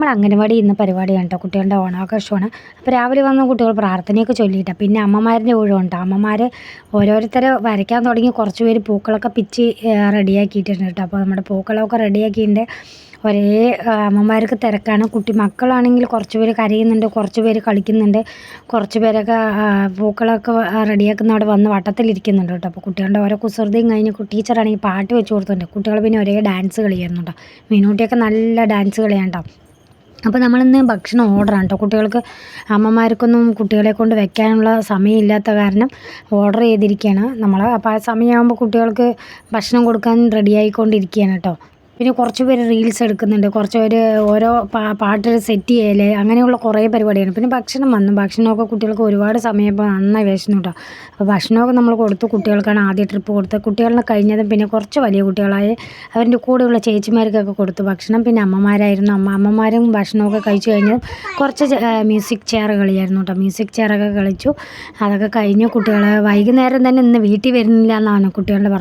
നമ്മൾ അംഗനവാടി ഇന്ന് പരിപാടിയാണ് കേട്ടോ, കുട്ടികളുടെ ഓണാഘോഷമാണ്. അപ്പോൾ രാവിലെ വന്ന് കുട്ടികൾ പ്രാർത്ഥനയൊക്കെ ചൊല്ലിയിട്ടാണ്. പിന്നെ അമ്മമാരുടെ ഊഴമുണ്ട്. അമ്മമാർ ഓരോരുത്തർ വരയ്ക്കാൻ തുടങ്ങി, കുറച്ച് പേര് പൂക്കളൊക്കെ പിച്ചി റെഡിയാക്കിയിട്ടുണ്ട് കേട്ടോ. അപ്പോൾ നമ്മുടെ പൂക്കളമൊക്കെ റെഡിയാക്കിയിട്ടുണ്ട്. ഒരേ അമ്മമാർക്ക് തിരക്കാണ്. മക്കളാണെങ്കിൽ കുറച്ച് പേര് കരയുന്നുണ്ട്, കുറച്ച് പേര് കളിക്കുന്നുണ്ട്, കുറച്ച് പേരൊക്കെ പൂക്കളൊക്കെ റെഡിയാക്കുന്ന അവിടെ വന്ന് വട്ടത്തിലിരിക്കുന്നുണ്ട് കേട്ടോ. അപ്പോൾ കുട്ടികളുടെ ഓരോ കുസൃതിയും കഴിഞ്ഞ് ടീച്ചറാണെങ്കിൽ പാട്ട് വെച്ച് കൊടുത്തിട്ടുണ്ട്. കുട്ടികൾ പിന്നെ ഒരേ ഡാൻസ് കളിയായിരുന്നു കേട്ടോ. മീനൂട്ടിയൊക്കെ നല്ല ഡാൻസ് കളിയാണ് കേട്ടോ. അപ്പോൾ നമ്മളിന്ന് ഭക്ഷണം ഓർഡറാണ് കേട്ടോ. അമ്മമാർക്കൊന്നും കുട്ടികളെ കൊണ്ട് വെക്കാനുള്ള സമയമില്ലാത്ത കാരണം ഓർഡർ ചെയ്തിരിക്കുകയാണ് നമ്മൾ. അപ്പോൾ ആ സമയമാകുമ്പോൾ കുട്ടികൾക്ക് ഭക്ഷണം കൊടുക്കാൻ റെഡി ആയിക്കൊണ്ടിരിക്കുകയാണ് കേട്ടോ. പിന്നെ കുറച്ച് പേര് റീൽസ് എടുക്കുന്നുണ്ട്, കുറച്ച് പേര് ഓരോ പാട്ട് സെറ്റ് ചെയ്യൽ, അങ്ങനെയുള്ള കുറേ പരിപാടിയാണ്. പിന്നെ ഭക്ഷണമൊക്കെ കുട്ടികൾക്ക് ഒരുപാട് സമയപ്പോൾ നന്നായി വിശന്നു കേട്ടോ. അപ്പോൾ ഭക്ഷണമൊക്കെ നമ്മൾ കൊടുത്തു. കുട്ടികൾക്കാണ് ആദ്യ ട്രിപ്പ് കൊടുത്തത്. കുട്ടികളെ കഴിഞ്ഞതും പിന്നെ കുറച്ച് വലിയ കുട്ടികളായി അവരുടെ കൂടെയുള്ള ചേച്ചിമാർക്കൊക്കെ കൊടുത്തു ഭക്ഷണം. പിന്നെ അമ്മമാരായിരുന്നു. അമ്മമാരും ഭക്ഷണമൊക്കെ കഴിച്ചു കഴിഞ്ഞതും കുറച്ച് മ്യൂസിക് ചെയർ കളിയായിരുന്നു കേട്ടോ. മ്യൂസിക് ചെയറൊക്കെ കളിച്ചു. അതൊക്കെ കഴിഞ്ഞ് കുട്ടികൾ വൈകുന്നേരം തന്നെ ഇന്ന് വീട്ടിൽ വരുന്നില്ല എന്നാണ് കുട്ടികളുടെ